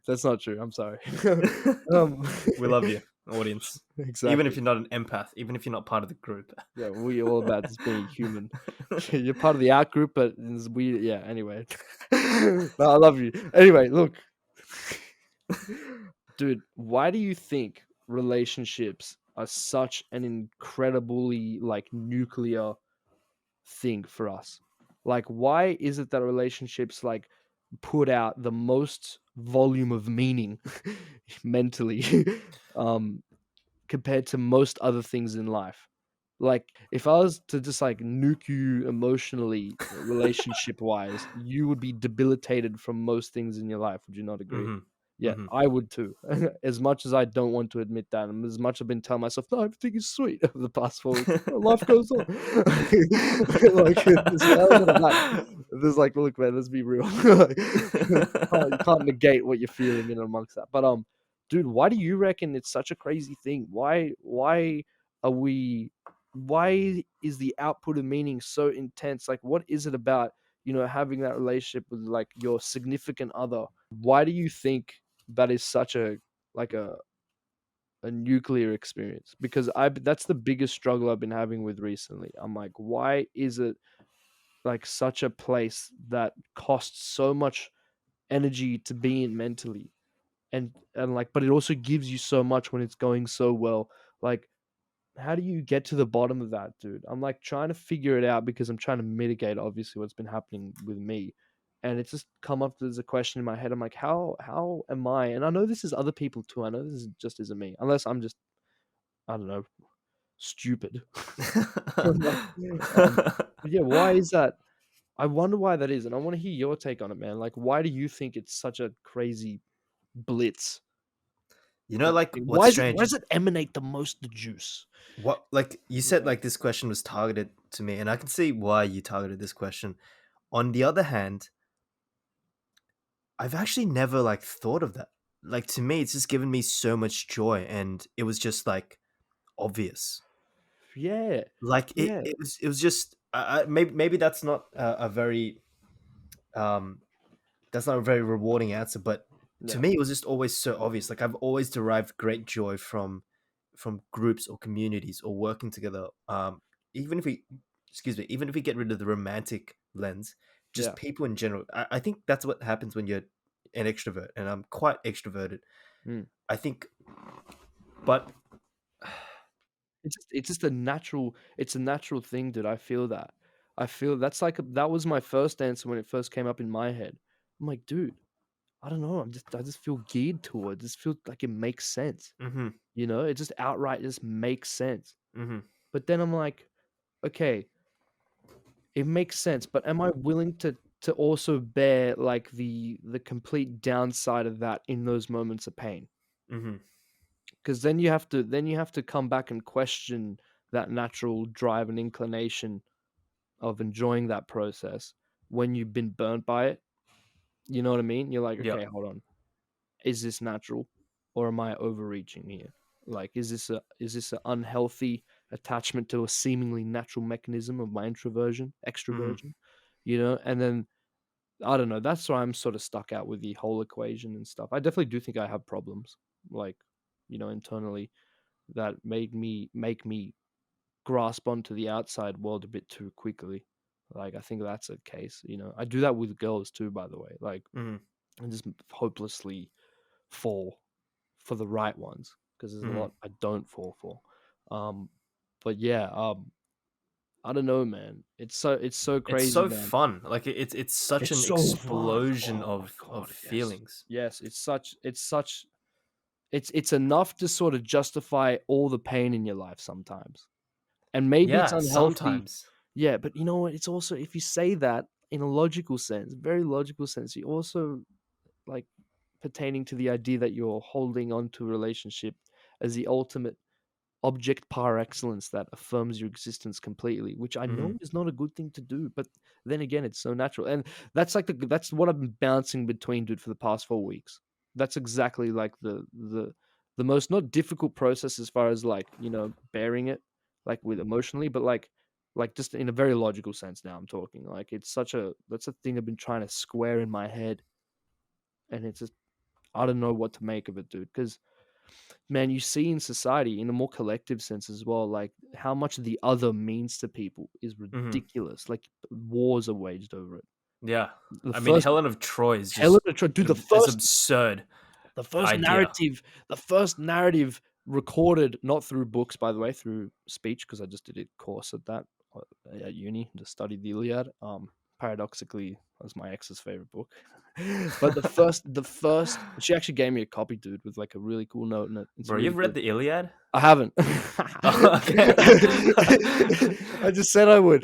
that's not true. I'm sorry. um, We love you, audience. Even if exactly. you're not an empath, even if you're not part of the group. Yeah, we all about just being human. You're part of the out group, but we, yeah. Anyway, no, I love you. Anyway, look, dude, why do you think relationships are such an incredibly like nuclear thing for us? Like, why is it that relationships like put out the most volume of meaning mentally um compared to most other things in life? Like, if I was to just like nuke you emotionally, relationship wise, you would be debilitated from most things in your life. Would you not agree? Mhm. Yeah, Mhm. I would too. As much as I don't want to admit that, and as much I've been telling myself, no, everything is sweet over the past 4 weeks. "Oh, life goes on." Like, there's an element of that. There's like, look, man, let's be real. Like, you can't negate what you're feeling in amongst that. But dude, why do you reckon it's such a crazy thing? Why are we why is the output of meaning so intense? Like, what is it about, having that relationship with like your significant other? Why do you think that is such like a nuclear experience? Because that's the biggest struggle I've been having with recently. I'm like, why is it like such a place that costs so much energy to be in mentally? And like, but it also gives you so much when it's going so well. Like, how do you get to the bottom of that, dude? I'm like trying to figure it out because I'm trying to mitigate obviously what's been happening with me. And it's just come up as a question in my head. I'm like, how am I? And I know this is other people too. I know this is just isn't me. Unless I'm just, I don't know, stupid. Like, but yeah, why is that? I wonder why that is. And I want to hear your take on it, man. Like, why do you think it's such a crazy blitz? Like what's Why strange does is it emanate the most the juice? what like you said like this question was targeted to me, and I can see why you targeted this question. On the other hand, I've actually never like thought of that. Like to me, it's just given me so much joy, and it was just like obvious. Yeah. Like Yeah. it was just maybe that's not a very um that's not a very rewarding answer, but to Yeah. me it was just always so obvious. Like I've always derived great joy from groups or communities or working together, even if we, excuse me, even if we get rid of the romantic lens, just Yeah. people in general, I think that's what happens when you're an extrovert, and I'm quite extroverted. Mm. I think, but It's just a natural thing, dude. I feel that. I feel that's like that was my first answer when it first came up in my head. I'm like, dude, I don't know. I just feel geared towards. Just feel like it makes sense. mm-hmm, It just outright just makes sense. mm-hmm, But then I'm like, okay, it makes sense, but am I willing to also bear like the complete downside of that in those moments of pain? mm-hmm, Because then you have to come back and question that natural drive and inclination of enjoying that process when you've been burnt by it. You know what I mean? You're like, yeah, okay, hold on. Is this natural or am I overreaching here? Like, is this an unhealthy attachment to a seemingly natural mechanism of my mm-hmm, extroversion? And then I don't know. That's why I'm sort of stuck out with the whole equation and stuff. I definitely do think I have problems, like, internally that make me grasp onto the outside world a bit too quickly. Like, I think that's a case. I do that with girls too, by the way. Like, mm-hmm, I just hopelessly fall for the right ones because there's a mm-hmm. lot I don't fall for. Um, but yeah, I don't know, man. It's so It's crazy, so man. fun. Like it's such It's an so fun. explosion Oh my of god, yes. feelings. Yes, it's enough to sort of justify all the pain in your life sometimes. And maybe it's Yeah, unhealthy. sometimes. Yeah, but you know what? It's also, if you say that in a logical sense, very logical sense, you also like pertaining to the idea that you're holding on to a relationship as the ultimate object par excellence that affirms your existence completely, which I Mm-hmm, know is not a good thing to do, but then again, it's so natural. And that's what I've been bouncing between, dude, for the past 4 weeks. That's exactly like the most not difficult process as far as like, bearing it like with emotionally, but like just in a very logical sense now I'm talking. Like that's a thing I've been trying to square in my head. And it's just I don't know what to make of it, dude. Because man, you see in society, in a more collective sense as well, like how much the other means to people is mm-hmm. ridiculous. Like wars are waged over it. Yeah. The I mean, first Helen of Troy is just Helena tried, dude, the as first absurd the first idea. narrative, the first narrative recorded not through books, by the way, through speech, because I just did a course at that at uni to study the Iliad. Paradoxically, that was my ex's favorite book. But the first, she actually gave me a copy, dude, with like a really cool note in it. It's Bro, really you've read good. the Iliad? I haven't. Oh, okay. I just said I would.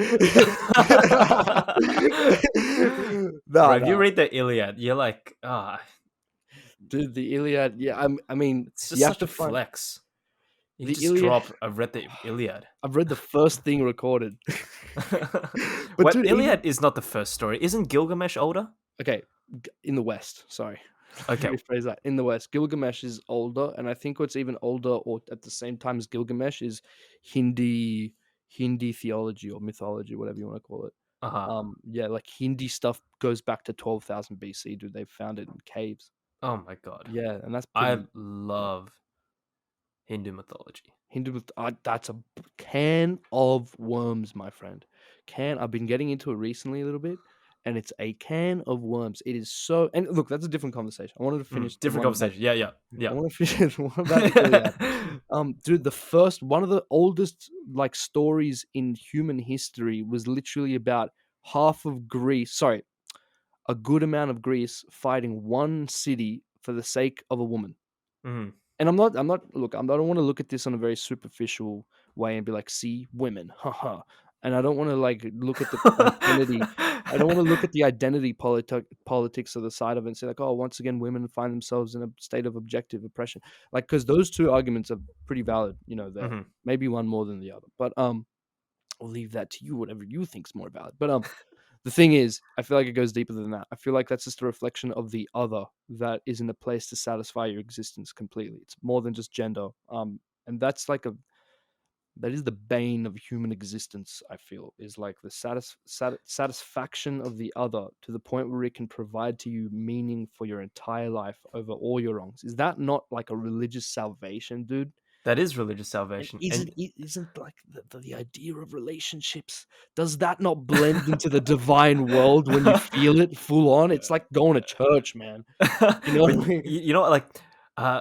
Bro, No, if you no, read the Iliad, you're like, dude. The Iliad. Yeah, I mean, it's you just have such to a find flex. You can the just Iliad. drop, I've read the Iliad. I've read the first thing recorded, but What dude, even Iliad is not the first story. Isn't Gilgamesh older? okay, in the West. Sorry, let me Okay. rephrase that. In the West, Gilgamesh is older, and I think what's even older, or at the same time as Gilgamesh, is Hindi theology or mythology, whatever you want to call it. Uh-huh. Yeah, like Hindi stuff goes back to 12,000 BC, dude. They found it in caves. Oh my god. Yeah, and that's I pretty. Yeah. love Hindu mythology. That's a can of worms, my friend. I've been getting into it recently a little bit, and it's a can of worms. It is so. And look, that's a different conversation. I wanted to finish the Different one about. conversation. Yeah, yeah, I yeah. want to finish the one about the Iliad. Dude, the first one of the oldest like stories in human history was literally about half of Greece. Sorry, a good amount of Greece fighting one city for the sake of a woman. Mhm. And I'm not, look, I don't want to look at this on a very superficial way and be like, see, women, haha. And I don't want to like look at the identity. I don't want to look at the identity politics of the side of it and say like, oh, once again, women find themselves in a state of objective oppression. Like, because those two arguments are pretty valid, there. Mhm. Maybe one more than the other. But I'll leave that to you, whatever you think's more valid. But the thing is, I feel like it goes deeper than that. I feel like that's just a reflection of the other that is in a place to satisfy your existence completely. It's more than just gender. And that is the bane of human existence. I feel is like the satisfaction of the other to the point where it can provide to you meaning for your entire life over all your wrongs. Is that not like a religious salvation, dude? That is religious And salvation. And isn't like the idea of relationships, does that not blend into the divine world when you feel it full on? It's like going to church, man. You know what I but mean? you know what, like,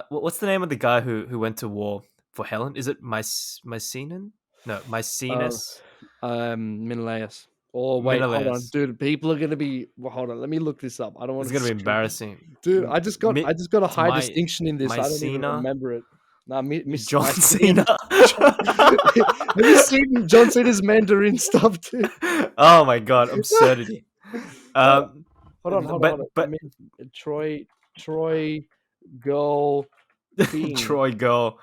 what's the name of the guy who went to war for Helen? Is it Mycenaean? No, Uh, Mycenaeus Menelaus. Oh wait, hold on, Menelaus. dude. People are gonna be. Well, hold on. Let me look this up. I don't want It's to gonna be screw. embarrassing. Dude, I just got a It's high distinction in this. I don't even Mycena remember it. Nah, Miss John Mycenian. Cena. Have you seen John Cena's Mandarin stuff too? Oh my god, absurdity. Um, Hold on. I but mean, Troy girl king, Troy girl, Troy girl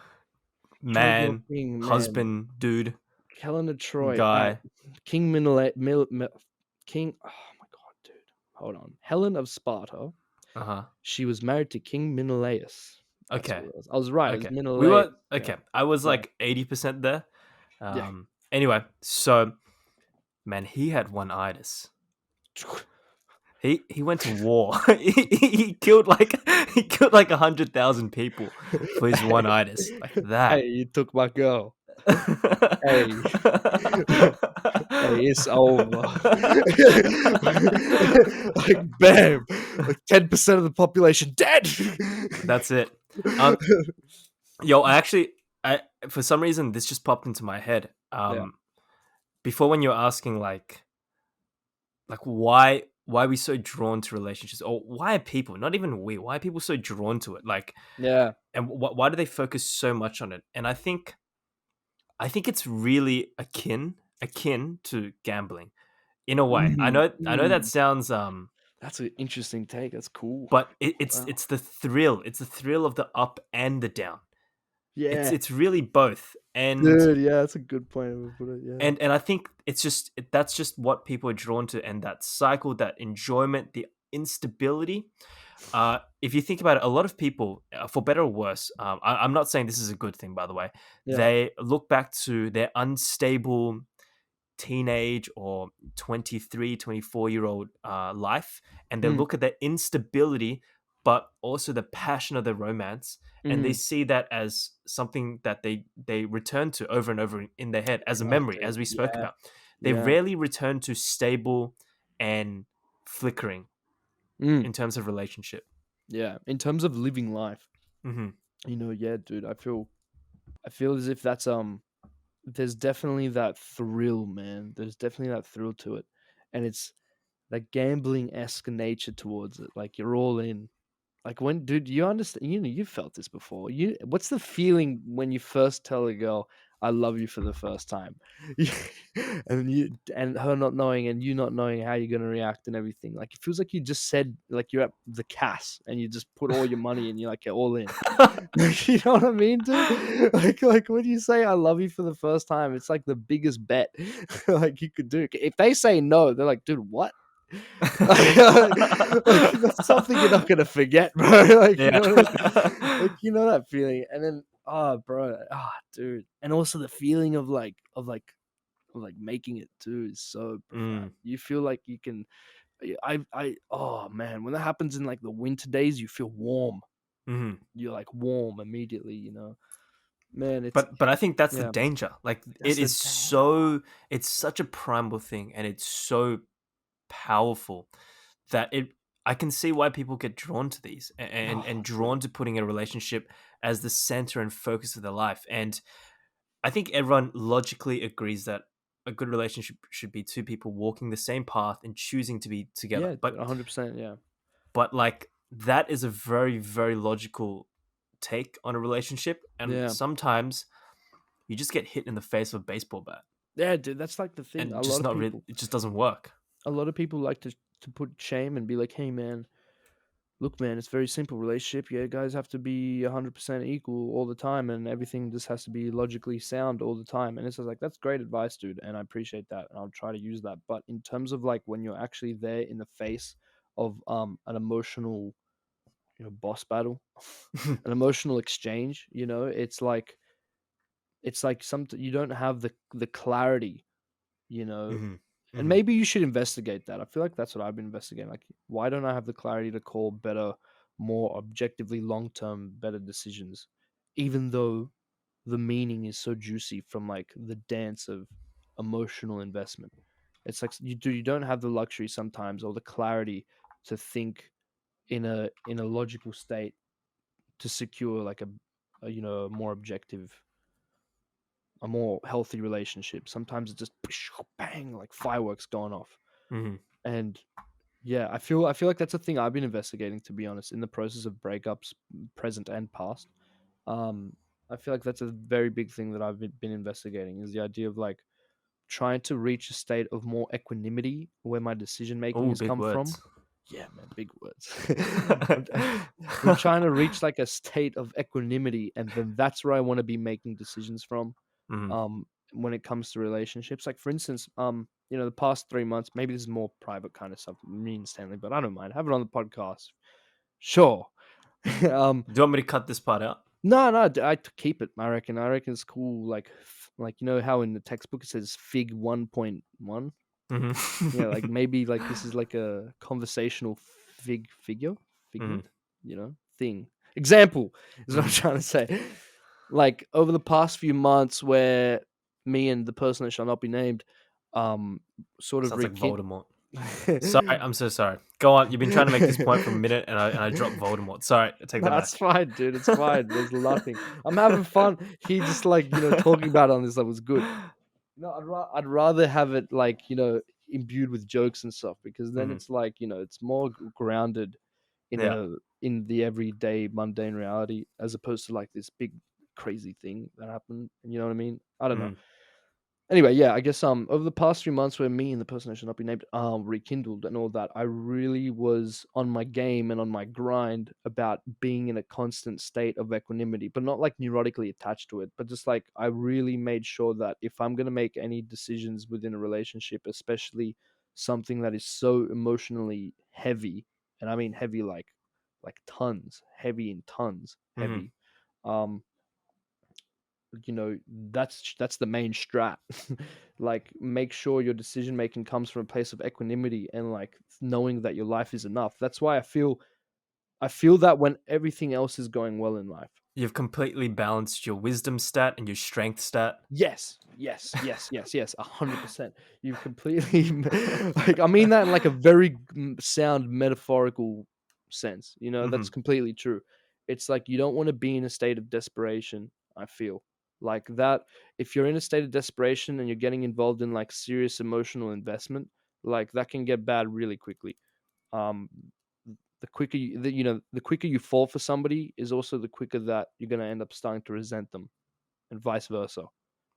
man, king, man, husband, dude, Helena Troy. All right, guy. King King. Oh my god, dude. Hold on. Helen of Sparta. Uh huh. She was married to King Menelaus. That's Okay. what it was. I was right. It was Okay. We Menelaus. were Yeah. okay. I was Yeah. like 80% there. Yeah. Anyway, so man, he had one-itis. He went to war. He killed like 100,000 people for his one-itis like Hey, that. you took my girl. Hey, hey, it's over. Like, bam, like 10% of the population dead. That's it. Um, Yo, I for some reason this just popped into my head. Yeah. Before when you're asking like why are we so drawn to relationships, or why are people, not even we, why are people so drawn to it, like, Yeah. and why do they focus so much on it? And I think it's really akin to gambling in a way. I know that Mm. sounds That's an interesting take. That's cool. but Wow. it's the thrill. It's the thrill of the up and the down. Yeah. It's really both. And Dude, yeah, that's a good point to put it. Yeah. and I think it's just that's just what people are drawn to, and that cycle, that enjoyment, the instability. If you think about it, a lot of people, for better or worse, I'm not saying this is a good thing, by the way. Yeah. They look back to their unstable teenage or 23, 24-year-old life, and they Mm. look at the instability but also the passion of the romance, and they Mm. see that as something that they return to over and over in their head as a memory, Exactly. as we spoke Yeah. about. They Yeah. rarely return to stable and flickering Mm. in terms of relationship. Yeah. In terms of living life, Hmm. yeah, dude, I feel as if that's there's definitely that thrill, man. There's definitely that thrill to it. And it's that gambling esque nature towards it. Like you're all in. Like when, dude, you understand? You know, you felt this before. What's the feeling when you first tell a girl, "I love you" for the first time, and her not knowing and you not knowing how you're gonna react and everything? Like it feels like you just said, like you're at the Cass and you just put all your money and you're like you're all in. You know what I mean, dude? Like when you say "I love you" for the first time, it's like the biggest bet like you could do. If they say no, they're like, "Dude, what?" Like, that's something you're not gonna forget, bro. Like you Yeah. know, what I mean? Like you know that feeling, and then bro, dude, and also the feeling of making it too is so profound. Mm, You feel like you can. Oh man, when that happens in like the winter days, you feel warm. mhm. You're like warm immediately. You know, man, it's But I think that's the yeah, danger. Like that's it the is day. it's such a primal thing, and it's so powerful that it I can see why people get drawn to these, and Oh, dude. drawn to putting a relationship as the center and focus of their life. And I think everyone logically agrees that a good relationship should be two people walking the same path and choosing to be together. Yeah, dude, 100%. Yeah, But that is a very, very logical take on a relationship, and yeah. sometimes you just get hit in the face with a baseball bat, Yeah, dude, that's like the thing. and just not really, it just doesn't work. A lot of people like to put shame and be like, "Hey, man, look, man, it's very simple relationship. Yeah, guys have to be 100% equal all the time, and everything just has to be logically sound all the time." And it's just like that's great advice, dude, and I appreciate that, and I'll try to use that. But in terms of like when you're actually there in the face of an emotional, boss battle, an emotional exchange, it's like some you don't have the clarity, you know. Hmm. And Hmm. maybe you should investigate that. I feel like that's what I've been investigating. Like, why don't I have the clarity to call better, more objectively long term, better decisions? Even though the meaning is so juicy from like the dance of emotional investment. It's like you don't have the luxury sometimes or the clarity to think in a logical state to secure like a a more objective, a more healthy relationship. Sometimes it's just bang, like fireworks going off. Mm-hmm. And yeah, I feel like that's a thing I've been investigating, to be honest, in the process of breakups, present and past. Um, I feel like that's a very big thing that I've been investigating, is the idea of like trying to reach a state of more equanimity where my decision making Oh, has big come from. words. Yeah, man, big words. I'm, I'm trying to reach like a state of equanimity, and then that's where I want to be making decisions from. Mm-hmm. When it comes to relationships, like for instance, the past 3 months, maybe this is more private kind of stuff, me and Stanley, but I don't mind. Have it on the podcast. Sure. um, Do you want me to cut this part out? no, I keep it. I reckon it's cool. Like how in the textbook it says Fig 1.1. Yeah, like Mm-hmm. maybe like this is like a conversational figment, Mm-hmm. thing. Example is what I'm Mm-hmm. trying to say. Like over the past few months, where me and the person that shall not be named, sort of Sounds like rekindled. Voldemort. Sorry, I'm so sorry. Go on. You've been trying to make this point for a minute, and I dropped Voldemort. Sorry, I take that That's back. fine, dude. It's fine. There's nothing. I'm having fun. He just like talking about it on this stuff was good. No, I'd rather have it like imbued with jokes and stuff, because then Mhm. it's like it's more grounded in Yeah. in the everyday mundane reality, as opposed to like this big crazy thing that happened. You know what I mean? I don't know. Mhm. Anyway, yeah, I guess over the past few months, where me and the person that should not be named rekindled and all that, I really was on my game and on my grind about being in a constant state of equanimity, but not like neurotically attached to it, but just like I really made sure that if I'm gonna make any decisions within a relationship, especially something that is so emotionally heavy, and I mean heavy like tons, heavy in tons, Mhm. heavy. Um, that's the main strat. Like make sure your decision making comes from a place of equanimity and like knowing that your life is enough. That's why I feel that when everything else is going well in life. You've completely balanced your wisdom stat and your strength stat. Yes, 100%. You've completely like I mean that in like a very sound metaphorical sense. That's Mhm. completely true. It's like you don't want to be in a state of desperation, I feel. Like that, if you're in a state of desperation and you're getting involved in like serious emotional investment, like that can get bad really quickly. Um the quicker the quicker you fall for somebody is also the quicker that you're going to end up starting to resent them, and vice versa.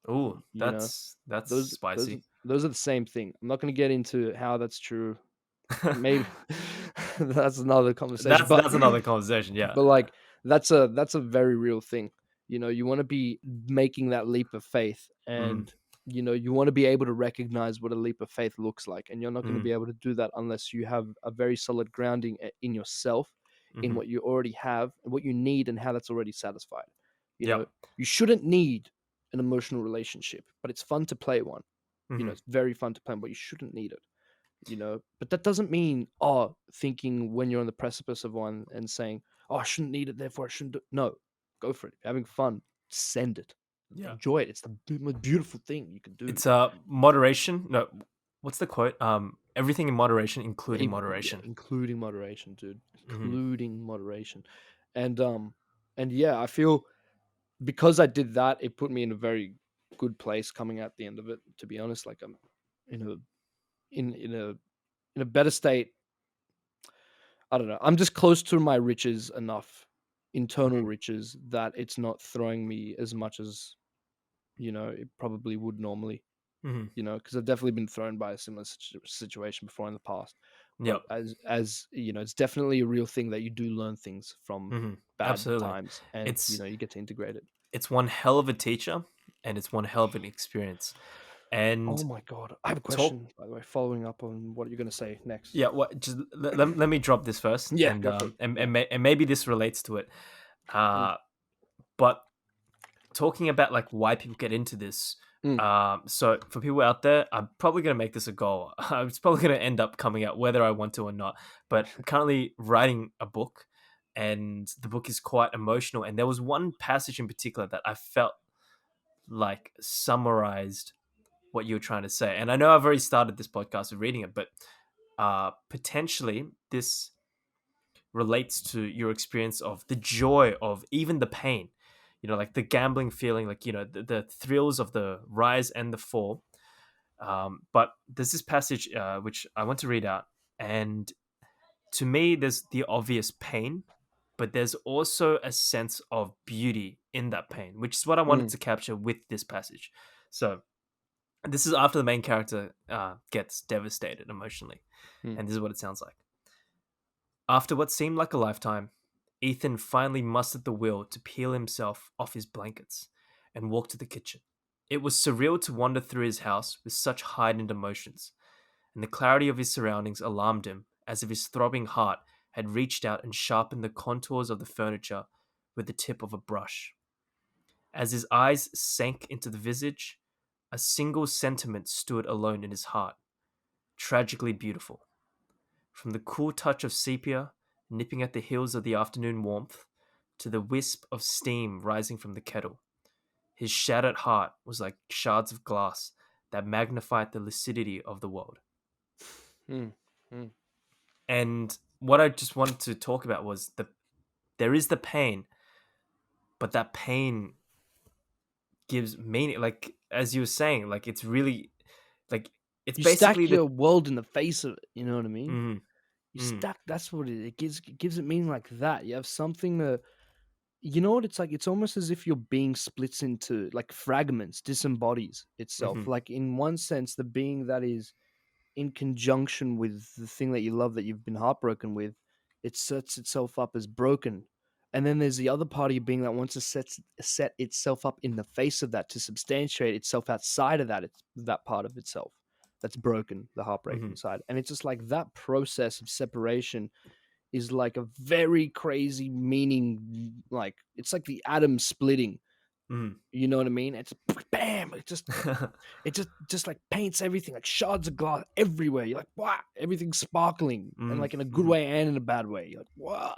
Ooh, you know that's those spicy. those are the same thing. I'm not going to get into how that's true. Maybe that's another conversation, That's another conversation. Yeah. but like that's a very real thing. You want to be making that leap of faith, Mm. and you want to be able to recognize what a leap of faith looks like, and you're not going to Mm. be able to do that unless you have a very solid grounding in yourself, in Mhm. what you already have and what you need and how that's already satisfied. you know Yep. you shouldn't need an emotional relationship, but it's fun to play one. Mhm. It's very fun to play, but you shouldn't need it. But that doesn't mean thinking when you're on the precipice of one and saying, I shouldn't need it, therefore I shouldn't do. No, go for it. If you're having fun, send it, Yeah. enjoy it. It's the most beautiful thing you can do. It's moderation. No, what's the quote? Everything in moderation, including Yeah, moderation. including moderation, dude. Mhm. Including moderation. And yeah, I feel because I did that, it put me in a very good place coming at the end of it, to be honest. Like I'm in a in a better state. I don't know. I'm just close to my riches enough, internal Mhm. riches, that it's not throwing me as much as it probably would normally. Mhm. Because I've definitely been thrown by a similar situation before in the past. But Yep. as it's definitely a real thing that you do learn things from Mhm. bad Absolutely. times, and It's you get to integrate it. it's one hell of a teacher, and it's one hell of an experience. Oh And my god, I have a talk. question, by the way, following up on what you're going to say next. Yeah. What? Just let me drop this first, Yeah, and go for it. Yeah. and maybe this relates to it. Mm, Uh, but talking about like why people get into this. mm, So for people out there, I'm probably gonna make this a goal. It's probably gonna end up coming out whether I want to or not. But I'm currently writing a book, and the book is quite emotional. And there was one passage in particular that I felt. like summarized what you were trying to say. And I know I've already started this podcast with reading it, but potentially this relates to your experience of the joy of even the pain, like the gambling feeling, like, the thrills of the rise and the fall. But there's this passage which I want to read out. And to me, there's the obvious pain, but there's also a sense of beauty in that pain, which is what I wanted Mm, to capture with this passage. So this is after the main character gets devastated emotionally. mm, And this is what it sounds like. After what seemed like a lifetime, Ethan finally mustered the will to peel himself off his blankets and walk to the kitchen. It was surreal to wander through his house with such heightened emotions, and the clarity of his surroundings alarmed him, as if his throbbing heart had reached out and sharpened the contours of the furniture with the tip of a brush. As his eyes sank into the visage, a single sentiment stood alone in his heart, tragically beautiful. From the cool touch of sepia nipping at the heels of the afternoon warmth to the wisp of steam rising from the kettle, his shattered heart was like shards of glass that magnified the lucidity of the world. mm, mm. And what I just wanted to talk about was there is the pain, but that pain gives meaning. Like, as you were saying, like, it's really like it's You basically stack the your world in the face of it. You know what I mean? mm, You mm, stack. That's what it gives it meaning like that. You have something that you know what it's like. It's almost as if you're being splits into like fragments, disembodies itself. mhm, Like in one sense, the being that is in conjunction with the thing that you love that you've been heartbroken with, it sets itself up as broken. And then there's the other part of you being that wants to set itself up in the face of that to substantiate itself outside of that, it's that part of itself that's broken, the heartbreaking mhm, side. And it's just like that process of separation is like a very crazy meaning, like it's like the atom splitting. mhm. You know what I mean? It's bam, it just like paints everything like shards of glass everywhere. You're like, wow, everything's sparkling, and Mm, like in a good mhm, way and in a bad way. You're like, wow,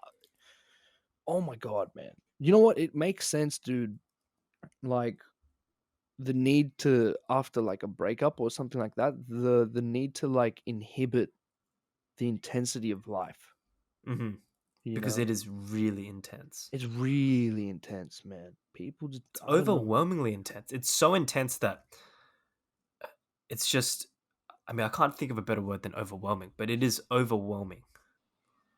oh my god, man. You know what? It makes sense, dude. Like the need to after like a breakup or something like that, the need to like inhibit the intensity of life. mhm. You Because know, it is really intense. it's really intense, man. People just, It's I don't know. overwhelmingly intense. It's so intense that it's just, I mean, I can't think of a better word than overwhelming, but it is overwhelming.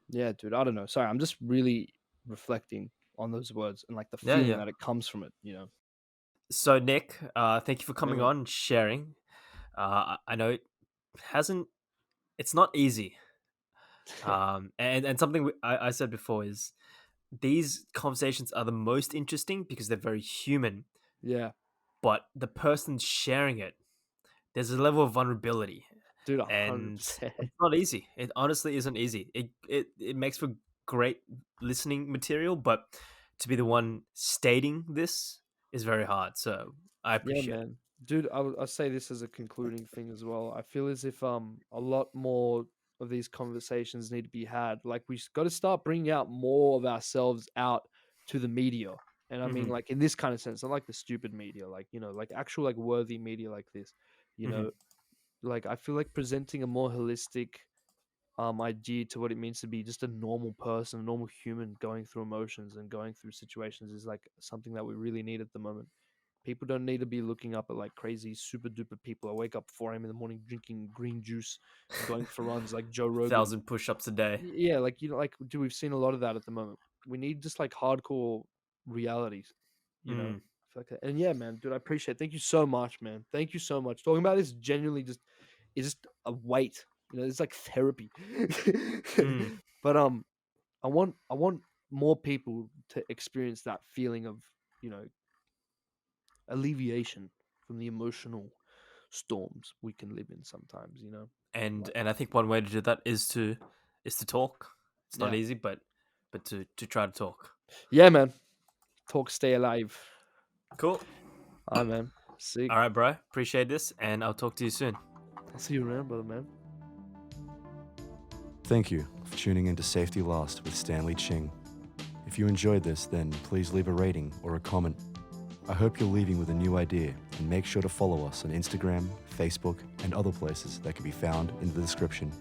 Yeah, dude, I don't know. Sorry, I'm just really reflecting on those words and like the Yeah, feeling yeah. that it comes from it, you know. So, Nick, thank you for Yeah, coming man. on and sharing. I know hasn't, it's not easy. And something I said before is these conversations are the most interesting because they're very human, Yeah, but the person sharing it, there's a level of vulnerability, dude, and 100%. it's not easy. It honestly isn't easy. It makes for great listening material, but to be the one stating this is very hard. So I Yeah, appreciate it. man. Dude, I'll say this as a concluding thing as well. I feel as if a lot more of these conversations need to be had. Like we got to start bringing out more of ourselves out to the media. And I mean, Hmm. like in this kind of sense, not like the stupid media, like you know, like actual like worthy media like this. You Hmm. know, like I feel like presenting a more holistic idea to what it means to be just a normal person, a normal human going through emotions and going through situations is like something that we really need at the moment. People don't need to be looking up at like crazy super duper people. I wake up 4 a.m. in the morning drinking green juice and going for runs like Joe Rogan. 1,000 push-ups a day. Yeah, like you know, like dude, we've seen a lot of that at the moment. We need just like hardcore realities, you know. Mm. Like that. And yeah, man, dude, I appreciate it. Thank you so much, man. Thank you so much. Talking about this genuinely just is just a weight. You know, it's like therapy. Mm. But I want more people to experience that feeling of, you know, alleviation from the emotional storms we can live in sometimes, you know? and Like and I think one way to do that is to talk. It's not yeah. easy, but to try to talk. Yeah, man. Talk, stay alive. Cool. All right, man. Sick. All right, bro. Appreciate this, and I'll talk to you soon. I'll see you around, brother, man. Thank you for tuning into Safety Last with Stanley Ching. If you enjoyed this, then please leave a rating or a comment. I hope you're leaving with a new idea, and make sure to follow us on Instagram, Facebook, and other places that can be found in the description.